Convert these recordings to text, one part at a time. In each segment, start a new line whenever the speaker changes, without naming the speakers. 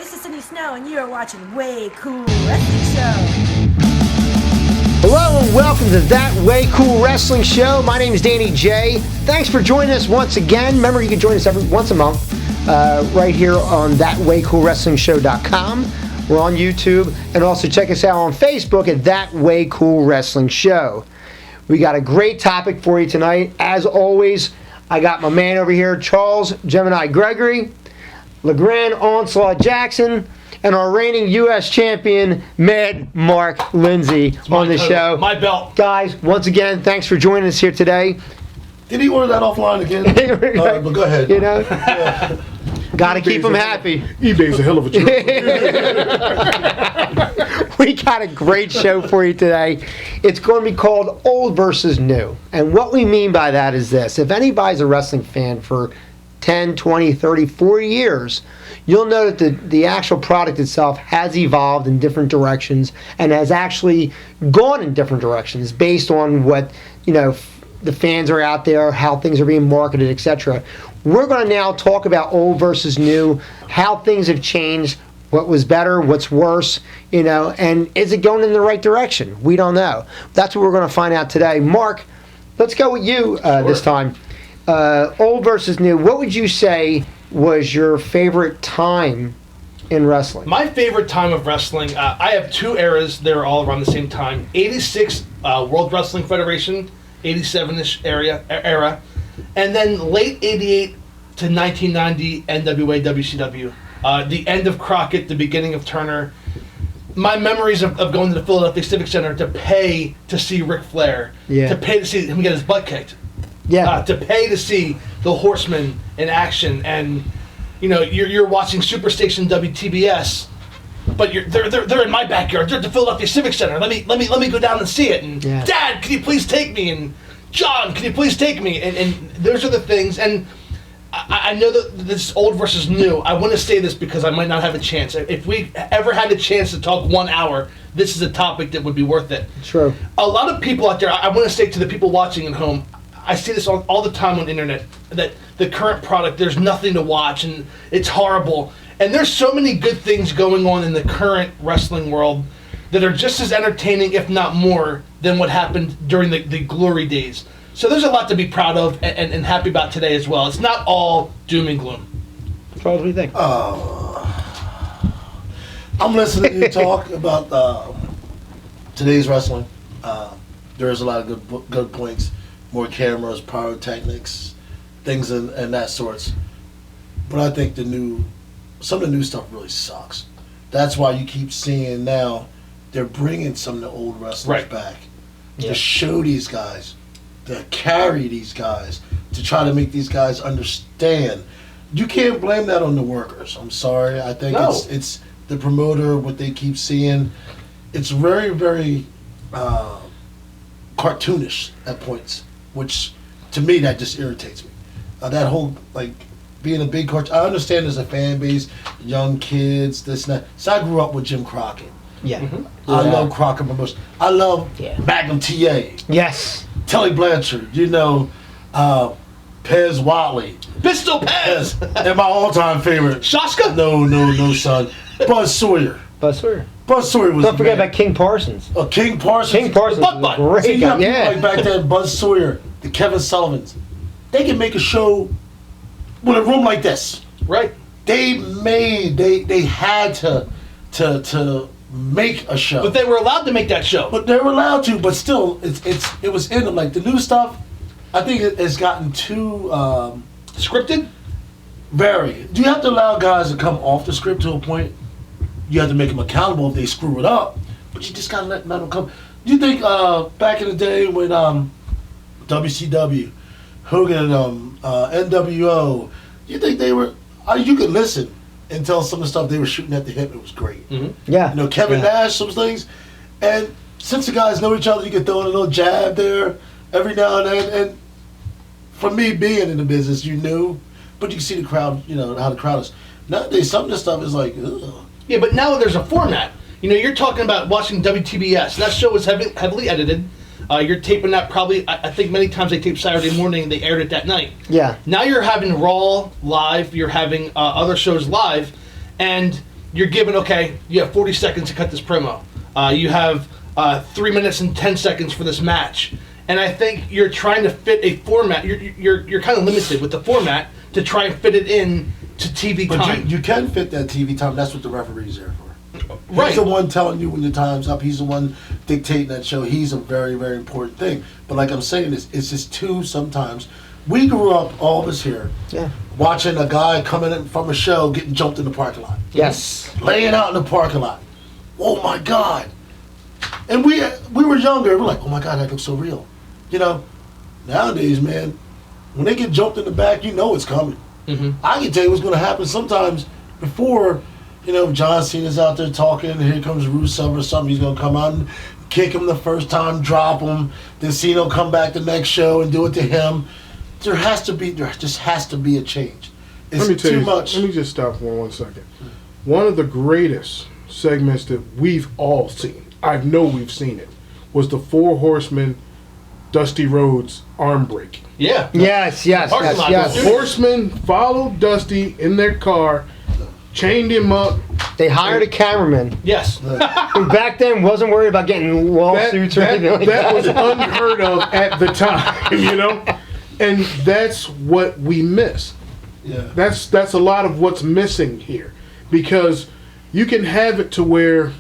this is Cindy Snow, and you are watching Way Cool Wrestling Show.
Hello and welcome to That Way Cool Wrestling Show. My name is Danny J. Thanks for joining us once again. Remember, you can join us once a month right here on thatwaycoolwrestlingshow.com. We're on YouTube, and also check us out on Facebook at That Way Cool Wrestling Show. We got a great topic for you tonight. As always, I got my man over here, Charles Gemini Gregory, LeGrande Onslaught Jackson, and our reigning U.S. champion, Mad Mark Lindsay, on the show.
My belt.
Guys, once again, thanks for joining us here today.
Did he order that offline again? But go ahead.
You know, got to keep him happy.
eBay's a hell of a trip.
We got a great show for you today. It's going to be called Old versus New. And what we mean by that is this. If anybody's a wrestling fan for 10, 20, 30, 40 years, you'll know that the actual product itself has evolved in different directions and has actually gone in different directions based on what, you know, the fans are out there, how things are being marketed, etc. We're going to now talk about old versus new, how things have changed, what was better, what's worse, you know, and is it going in the right direction? We don't know. That's what we're going to find out today. Mark, let's go with you this time. Old versus new, what would you say was your favorite time in wrestling?
My favorite time of wrestling, I have two eras that are all around the same time. 86 World Wrestling Federation, 87-ish era, and then late 88 to 1990 NWA WCW. The end of Crockett, the beginning of Turner. My memories of going to the Philadelphia Civic Center to pay to see Ric Flair, to pay to see him get his butt kicked, to pay to see the Horsemen in action, and you know you're watching Superstation WTBS, but they're in my backyard. They're at the Philadelphia Civic Center. Let me go down and see it. And Dad, can you please take me? And John, can you please take me? And those are the things. And I know that this old versus new. I want to say this because I might not have a chance. If we ever had a chance to talk 1 hour, this is a topic that would be worth it.
True.
A lot of people out there, I want to say to the people watching at home, I see this all the time on the internet, that the current product, there's nothing to watch and it's horrible. And there's so many good things going on in the current wrestling world that are just as entertaining, if not more, than what happened during the glory days. So there's a lot to be proud of and happy about today as well. It's not all doom and gloom.
Charles, what do you think?
I'm listening to you talk about today's wrestling. There's a lot of good points. More cameras, pyrotechnics, things and that sorts. But I think some of the new stuff really sucks. That's why you keep seeing now they're bringing some of the old wrestlers back to show these guys, to carry these guys, to try to make these guys understand. You can't blame that on the workers. I'm sorry. I think it's the promoter, what they keep seeing. It's very, very cartoonish at points, which to me that just irritates me. That whole being a big cartoon. I understand there's a fan base, young kids, this and that. So I grew up with Jim Crockett.
Yeah.
Mm-hmm. I love Crockett Promotions. I love Magnum TA.
Yes.
Tully Blanchard. You know, Pez Watley.
Pistol Pez.
And my all-time favorite.
Shaska?
No, son. Buzz Sawyer.
Buzz Sawyer.
Buzz Sawyer was.
Don't forget about King Parsons.
King Parsons.
King Parsons was a great
See, you got
guy.
people like back then, Buzz Sawyer, the Kevin Sullivans. They can make a show with a room like this.
Right.
They had to make a show.
But they were allowed to make that show.
But they were allowed to, but still, it was in them. Like the new stuff, I think it has gotten too
scripted.
Very. Do you have to allow guys to come off the script to a point? You have to make them accountable if they screw it up, but you just gotta let them come. Do you think back in the day when WCW, Hogan, NWO, you think they were? You could listen and tell some of the stuff they were shooting at the hip. It was great.
Mm-hmm.
Yeah.
You know, Kevin Nash, some things, and since the guys know each other, you can throw in a little jab there every now and then. And for me, being in the business, you knew, but you can see the crowd. You know how the crowd is. Nowadays, some of this stuff is like, ugh.
Yeah, but now there's a format. You know, you're talking about watching WTBS. That show was heavily edited. You're taping that probably, I think many times they taped Saturday morning and they aired it that night.
Yeah.
Now you're having Raw live, you're having other shows live, and you're given, okay, you have 40 seconds to cut this promo. You have 3 minutes and 10 seconds for this match. And I think you're trying to fit a format. You're kind of limited with the format to try and fit it in to TV time.
But you can fit that TV time. That's what the referee's there for.
Right.
He's the one telling you when your time's up. He's the one dictating that show. He's a very, very important thing. But like I'm saying, it's just too sometimes. We grew up, all of us here, watching a guy coming in from a show getting jumped in the parking lot.
Yes.
Laying out in the parking lot. Oh my God. And we were younger. We're like, oh my God, that looks so real. You know, nowadays, man, when they get jumped in the back, you know it's coming.
Mm-hmm.
I can tell you what's going to happen sometimes before, you know, John Cena's out there talking, and here comes Rusev or something. He's going to come out and kick him the first time, drop him. Then Cena will come back the next show and do it to him. There just has to be a change. It's
Let me tell
too
you,
much.
Let me just stop for 1 second. One of the greatest segments that we've all seen, I know we've seen it, was the Four Horsemen Dusty Rhodes arm break.
Yeah.
Yes.
Parking lot,
Yes.
dude.
Horsemen followed Dusty in their car, chained him up.
They hired a cameraman
Yes.
who back then wasn't worried about getting lawsuits or anything like
that
that.
was unheard of at the time, you know? And that's what we miss.
Yeah.
That's a lot of what's missing here. Because you can have it to where,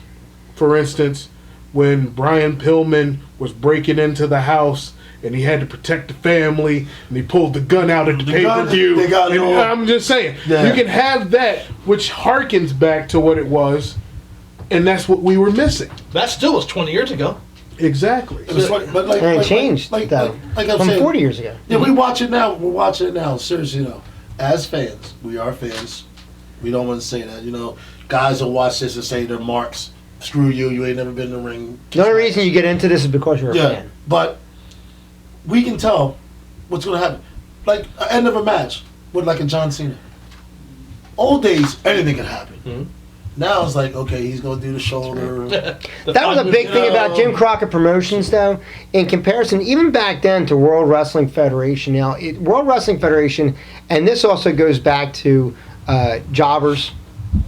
for instance, when Brian Pillman was breaking into the house and he had to protect the family and he pulled the gun out at the pay-per-view.
They got it
And
all.
I'm just saying,
Yeah.
you can have that, which harkens back to what it was, and that's what we were missing.
That still was 20 years ago.
Exactly.
But like,
And it changed, though,
like I'm
from
saying,
40 years ago.
Yeah, we watch it now. We're watching it now. Seriously, you know, as fans, we are fans. We don't want to say that. You know, guys will watch this and say they're marks. Screw you. You ain't never been in the ring.
The only reason you get into this is because you're a fan.
But we can tell what's going to happen. Like, end of a match with like a John Cena. Old days, anything could happen.
Mm-hmm.
Now it's like, okay, he's going to do the shoulder.
That was a big thing about Jim Crockett Promotions, though. In comparison, even back then to World Wrestling Federation. Now, World Wrestling Federation, and this also goes back to jobbers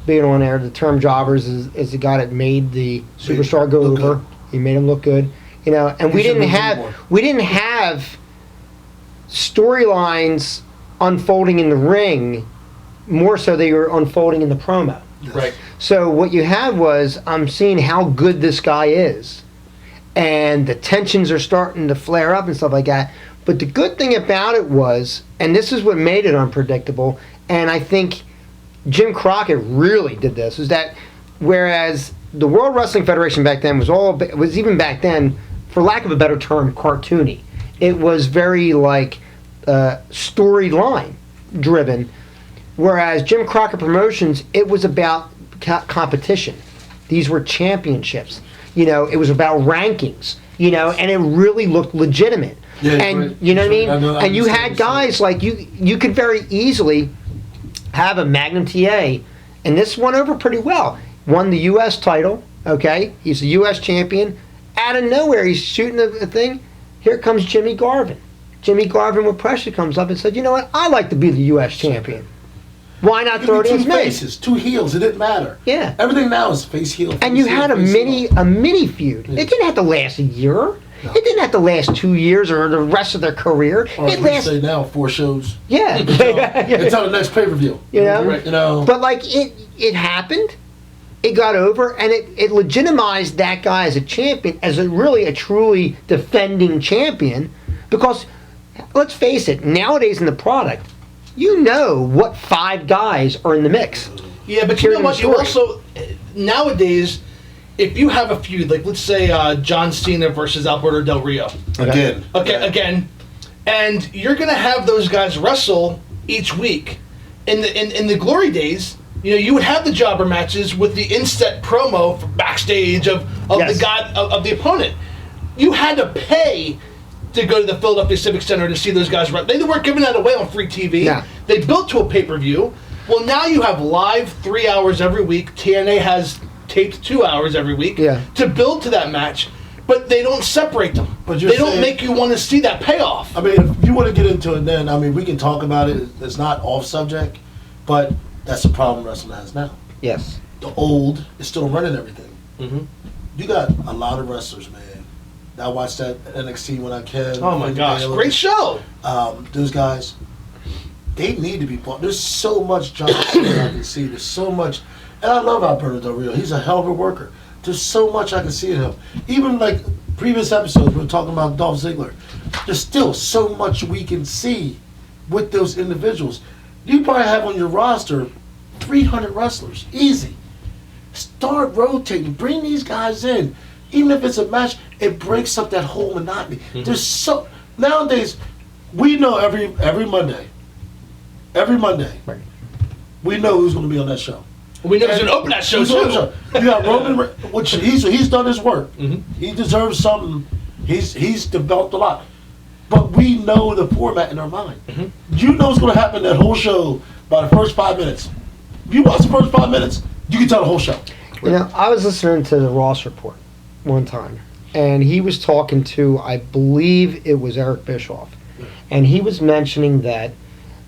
being on there. The term jobbers is the guy that made the superstar go
Look
over.
good.
He made him look good. You know, and
He
we
shouldn't
didn't
have done more.
have storylines unfolding in the ring. More so, they were unfolding in the promo.
Right.
So what you had was, I'm seeing how good this guy is, and the tensions are starting to flare up and stuff like that. But the good thing about it was, and this is what made it unpredictable, and I think Jim Crockett really did this, is that whereas the World Wrestling Federation back then was even back then, for lack of a better term, cartoony. It was very like storyline driven. Whereas Jim Crockett Promotions, it was about competition. These were championships. You know, it was about rankings. You know, and it really looked legitimate.
Yeah,
and
right.
you know what I mean?
I
And you
understand
had
what you're
guys like you could very easily have a Magnum TA, and this went over pretty well. Won the U.S. title. Okay, he's the U.S. champion. Out of nowhere, he's shooting a thing. Here comes Jimmy Garvin. Jimmy Garvin, with pressure, comes up and said, "You know what? I like to be the U.S. champion. Why not throw it
Two
against me?"
faces, two heels. It didn't matter.
Yeah.
Everything now is face heel.
And you
face
had
heel,
a
face heel.
mini feud.
Yeah.
It didn't have to last a year.
No.
It didn't have to last 2 years or the rest of their career.
Or
It
as we
lasted.
say now, 4 shows.
Yeah.
Until the next pay-per-view.
You know?
Right.
You know.
But like it happened, it got over, and it legitimized that guy as a champion, as a truly defending champion. Because let's face it, nowadays in the product, you know what 5 guys are in the mix.
Yeah, but you know
Period
what?
of
You
story.
also nowadays, if you have a feud, like let's say John Cena versus Alberto Del Rio.
Again.
Okay, again, and you're gonna have those guys wrestle each week. In the glory days, you know, you would have the jobber matches with the inset promo from backstage of
Yes.
the guy of the opponent. You had to pay to go to the Philadelphia Civic Center to see those guys run. They weren't giving that away on free TV.
Yeah.
They built to a pay-per-view. Well, now you have live 3 hours every week. TNA has taped 2 hours every week
Yeah.
to build to that match. But they don't separate them.
But you're
They don't
saying-
make you want to see that payoff.
I mean, if you want to get into it then, I mean, we can talk about it. It's not off subject, but that's the problem wrestling has now.
Yes.
the old is still running everything.
Mm-hmm.
You got a lot of wrestlers, man. I watch that NXT when I can.
Oh my gosh, great show!
Those guys, they need to be bought. There's so much John Cena I can see. There's so much, and I love Alberto Del Rio. He's a hell of a worker. There's so much I can see in him. Even like previous episodes, we were talking about Dolph Ziggler. There's still so much we can see with those individuals. You probably have on your roster 300 wrestlers, easy. Start rotating. Bring these guys in. Even if it's a match, it breaks up that whole monotony.
Mm-hmm.
There's so nowadays, we know every Monday,
Right.
we know who's going to be on that show.
We know who's going to open that show
Who's on the
too.
show. You got Roman, which he's done his work.
Mhm.
He deserves something. He's developed a lot. But we know the format in our mind.
Mhm.
You know what's going to happen that whole show by the first 5 minutes. If you watch the first 5 minutes, you can tell the whole show.
You know, I was listening to the Ross Report one time, and he was talking to, I believe it was Eric Bischoff, and he was mentioning that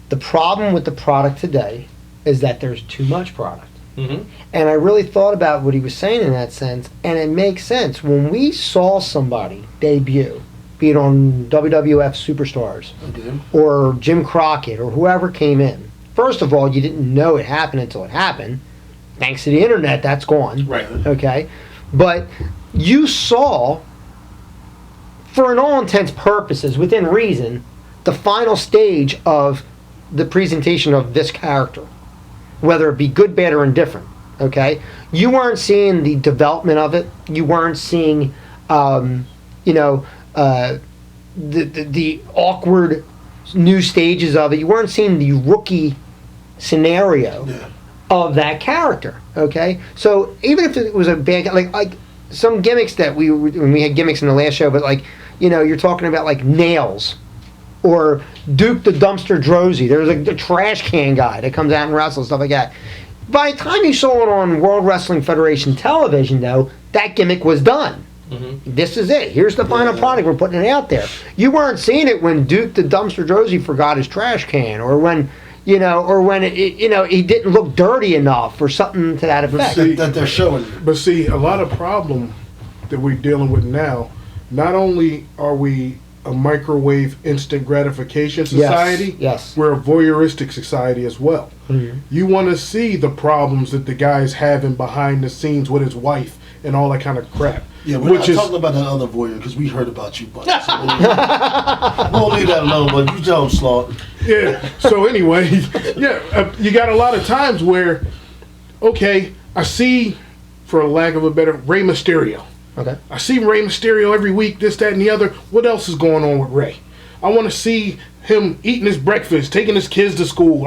the problem with the product today is that there's too much product.
Mm-hmm.
And I really thought about what he was saying in that sense, and it makes sense. When we saw somebody debut, be it on WWF Superstars,
Okay.
or Jim Crockett, or whoever came in, first of all, you didn't know it happened until it happened. Thanks to the internet, that's gone.
Right.
Okay? But you saw, for an all intents purposes, within reason, the final stage of the presentation of this character, whether it be good, bad, or indifferent. Okay? You weren't seeing the development of it. You weren't seeing, the awkward new stages of it. You weren't seeing the rookie scenario
Yeah.
of that character. Okay, so even if it was a bad, like some gimmicks that when we had gimmicks in the last show, but like you're talking about like Nails or Duke the Dumpster Drozy. There's like the trash can guy that comes out and wrestles, stuff like that. By the time you saw it on World Wrestling Federation television, though, that gimmick was done.
Mm-hmm.
This is it. Here's the final product. We're putting it out there. You weren't seeing it when Duke the Dumpster Drozy forgot his trash can, or when he didn't look dirty enough, or something to that effect.
see-
That they're showing you.
But see, a lot of problem that we're dealing with now, not only are we a microwave instant gratification society,
Yes.
we're a voyeuristic society as well.
Mhm.
You want to see the problems that the guy's having behind the scenes with his wife and all that kind of crap.
Yeah, we're not talking about that other voyeur because we heard about you, buddy. So we'll leave that alone, but you tell him, Slaught.
Yeah. So anyway, you got a lot of times where, okay, I see, for lack of a better, Rey Mysterio.
Okay.
I see Rey Mysterio every week, this, that, and the other. What else is going on with Rey? I want to see him eating his breakfast, taking his kids to school.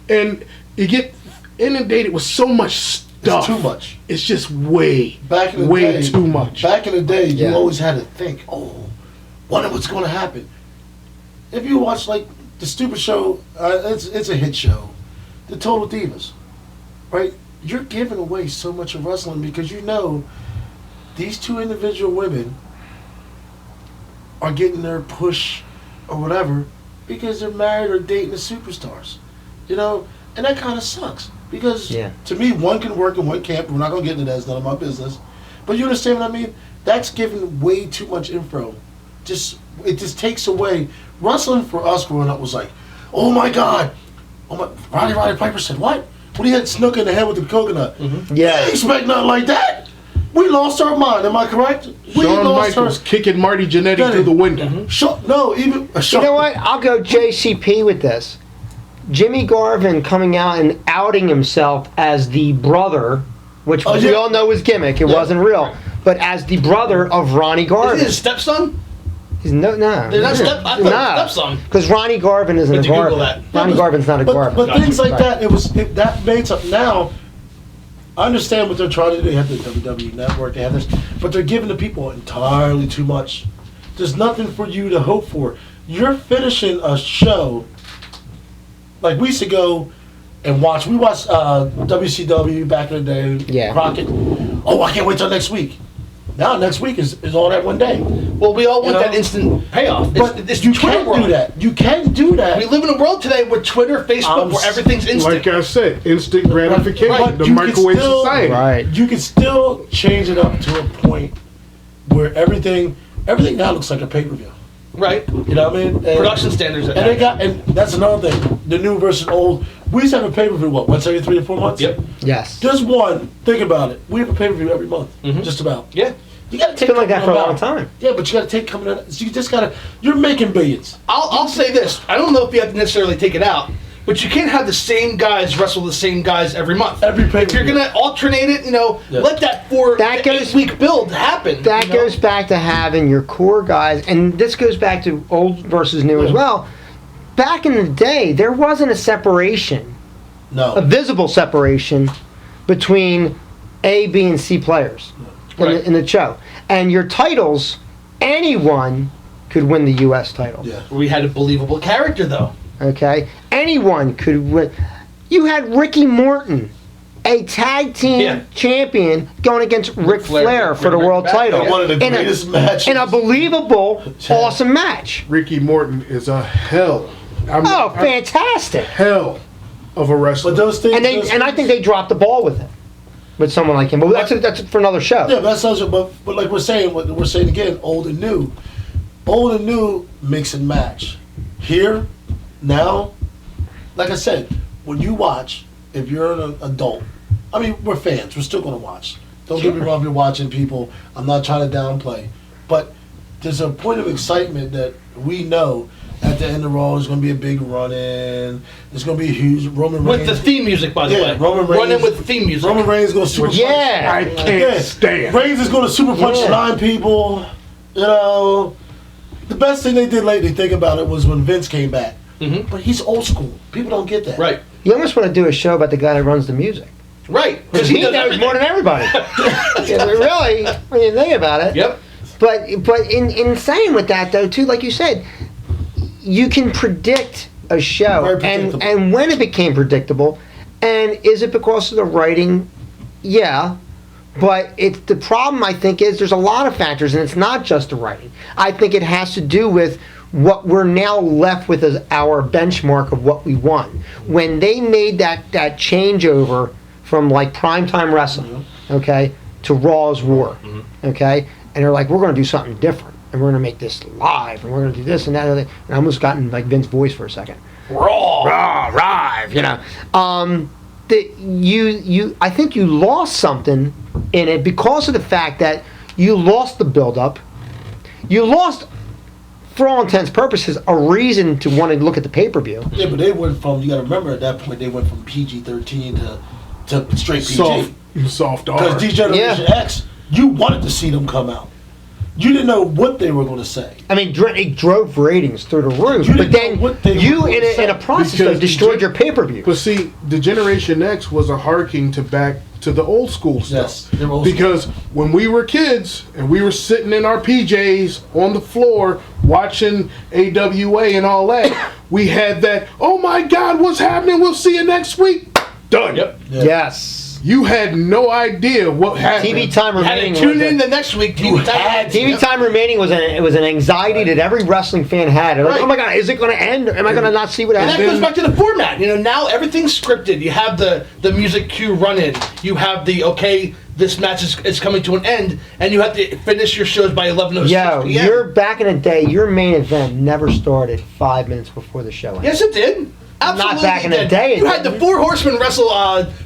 And you get inundated with so much stuff.
It's too much.
It's just way
Day,
too much.
Back in the day,
Yeah.
you always had to think, wonder what's going to happen. If you watch like the stupid show, it's a hit show, the Total Divas, right? You're giving away so much of wrestling because these two individual women are getting their push or whatever because they're married or dating the superstars, and that kind of sucks because to me, one can work and one can't. We're not gonna get into that; it's none of my business. But you understand what I mean? That's giving way too much info. It just takes away. Wrestling for us growing up was like, oh my God, Roddy Piper said what? When he had Snook in the head with the coconut.
Mm-hmm.
Yeah.
You expect nothing like that. We lost our mind. Am I correct? We
Shawn
lost
Michaels kicking Marty Jannetty through the window.
Mm-hmm.
You know what? I'll go JCP with this. Jimmy Garvin coming out and outing himself as the brother, which we all know was gimmick. It wasn't real. But as the brother of Ronnie Garvin.
Is he his stepson?
He's no.
They're not stepson.
Because Ronnie Garvin isn't
But
a
you Google
Garvin.
that.
Ronnie Garvin's not a Garvin.
But things like
Right.
that, that made something. Now, I understand what they're trying to do. They have the WWE Network, they have this, but they're giving the people entirely too much. There's nothing for you to hope for. You're finishing a show, like we used to go and watch. We watched WCW back in the day.
Yeah.
Crockett. Oh, I can't wait till next week. Now next week is all that one day.
Well, we all want that instant payoff.
But
It's
you
Twitter
can't
world.
do that. You can't do that.
We live in a world today with Twitter, Facebook, where everything's instant.
Like I said, instant gratification,
Right.
the
You can
microwave
still-
society.
Right.
You can still change it up to a point where everything now looks like a pay-per-view.
Right.
You know what I mean? And,
Production standards.
and that's another thing. The new versus old. We used to have a pay-per-view, once every 3 to 4 months?
Yep.
Yes.
Just one. Think about it. We have a pay-per-view every month. Just about.
Yeah.
You gotta take
It's been like that for a
coming
long
about.
time.
Yeah, but you gotta take coming out. So you just gotta. You're making billions.
I'll say this. I don't know if you have to necessarily take it out, but you can't have the same guys wrestle the same guys every month.
Every
If you're
pay-per-view.
gonna alternate it,
Yeah.
let that
That goes-
8-week build happen.
That
you know?
goes back to having your core guys, and this goes back to old versus new as well. Back in the day, there wasn't a separation, a
No.
visible separation, between A, B, and C players
Right.
in the show. And your titles, anyone could win the U.S. title.
Yeah.
We had a believable character though.
Okay? Anyone could win. You had Ricky Morton, a tag team
Yeah.
champion, going against Ric Flair for the
Bring it
world
back.
title.
One of the
In a-
greatest matches.
In a believable, awesome match.
Ricky Morton is a hell.
Oh, fantastic!
Hell of a wrestler.
But those things.
And I think they dropped the ball with him, with someone like him. But that's for another show.
Yeah, but that's also. But like we're saying, what we're saying again, old and new, mix and match. Here, now, like I said, when you watch, if you're an adult, I mean, we're fans. We're still going to watch. Don't get me wrong. If you're watching people, I'm not trying to downplay, but there's a point of excitement that we know. At the end of Raw, there's going to be a big run-in. There's going to be a huge Roman Reigns.
With the theme music, by the
Yeah,
way.
Roman Reigns-
Run in with the theme music.
Roman Reigns going to super
Yeah.
I can't stand.
Reigns is going to super punch
Yeah.
9 people. You know, the best thing they did lately, think about it, was when Vince came back.
Mhm.
But he's old school. People don't get that.
Right.
You almost want to do a show about the guy that runs the music.
Right.
Because
Because
he knows
everything.
more than everybody. Yeah, really, when you think about it.
Yep.
But in saying with that though too, like you said, you can predict a show,
Very
and
predictable.
when it became predictable, and is it because of the writing? Yeah, but it's the problem. I think is there's a lot of factors, and it's not just the writing. I think it has to do with what we're now left with as our benchmark of what we want. When they made that changeover from like primetime wrestling, okay, to Raw's War, okay, and they're like, we're going to do something different, and we're going to make this live, and we're going to do this and that, and I almost got in like Vince's voice for a second.
Raw.
Live, you know. That I think you lost something in it because of the fact that you lost the build-up. You lost, for all intents and purposes, a reason to want to look at the pay-per-view.
Yeah, but they went from, you got to remember at that point, they went from PG-13 to straight PG.
Soft R.
Because D-Generation X, you wanted to see them come out. You didn't know what they were going to say.
I mean, it drove ratings through the roof,
You
but
didn't
then
know what they
you,
were gonna say.
in a process,
Because
though, destroyed your pay-per-view.
But see, the Generation X was a harking to back to the old school stuff.
Yes, they were old school.
Because when we were kids and we were sitting in our PJs on the floor watching AWA and all that, we had that, oh my God, what's happening? We'll see you next week. Done.
Yep.
Yeah.
Yes.
You had no idea what happened.
TV time
Had
remaining.
to tune
was
in
a-
the next week.
TV time remaining was an anxiety that every wrestling fan had. They're like,
Right.
oh my God, is it going to end? Am I going to not see what
And that
happens?
goes back to the format. You know, now everything's scripted. You have the music cue run in. You have the, okay, this match is coming to an end, and you have to finish your shows by 11:06
Yo,
p.m.
you're back in the day. Your main event never started 5 minutes before the show ended.
Yes, it did. Absolutely
back in the
did.
day, it
You had the
didn't.
Four Horsemen wrestle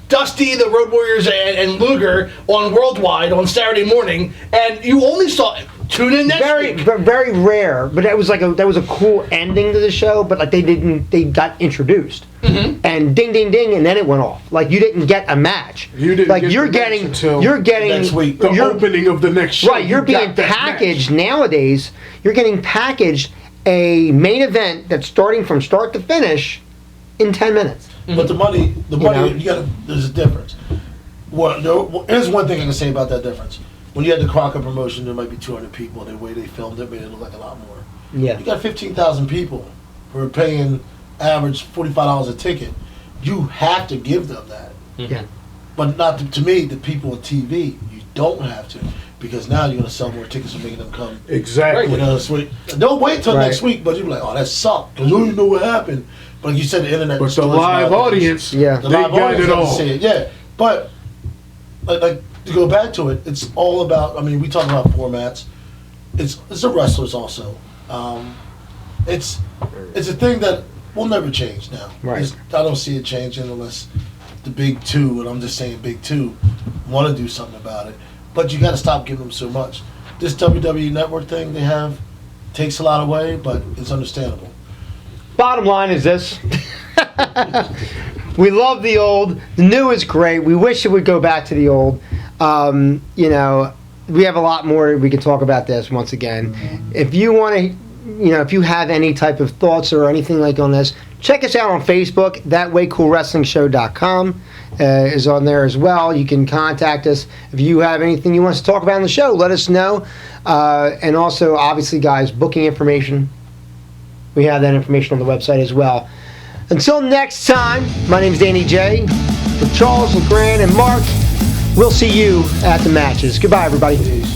Dusty, the Road Warriors, and Luger on Worldwide on Saturday morning, and you only saw tune in next
Very,
week.
very rare. But that was that was a cool ending to the show. But like they got introduced, and ding, ding, ding, and then it went off. Like you didn't get a match.
You didn't
like
get
you're
the match
getting,
until
you're getting
next week.
The
you're-
opening of the next show.
Right, you're
you
being
got that
packaged
match.
nowadays. You're getting packaged a main event that's starting from start to finish in 10 minutes.
But the money,
know?
you got to, there's a difference. Here's one thing I can say about that difference. When you had the Crockett Promotion, there might be 200 people. The way they filmed it made it look like a lot more.
Yeah.
You got 15,000 people who are paying average $45 a ticket. You have to give them that.
Yeah.
But not to me, the people on TV, you don't have to. because now you're gonna sell more tickets and making them come.
Exactly.
You know, don't wait till
Right.
next week, but you'll be like, oh, that sucked, because you don't even know what happened. But like you said, the internet.
But the
stores
live
nowadays.
audience,
Yeah.
The
they
live
got
audience
it
doesn't
all.
see it. Yeah, but like to go back to it, it's all about. I mean, we talk about formats. It's the wrestlers also. It's a thing that will never change now.
Right.
I don't see it changing unless the big two, and I'm just saying big two, want to do something about it. But you got to stop giving them so much. This WWE Network thing they have takes a lot away, but it's understandable.
Bottom line is this. We love the old. The new is great. We wish it would go back to the old. You know, we have a lot more. We could talk about this once again. If you want to, you know, if you have any type of thoughts or anything like on this, check us out on Facebook. ThatWayCoolWrestlingShow.com is on there as well. You can contact us if you have anything you want us to talk about on the show. Let us know. And also, obviously, guys, booking information. We have that information on the website as well. Until next time, my name is Danny J. With Charles, LeGrande, and Mark, we'll see you at the matches. Goodbye, everybody.
Peace.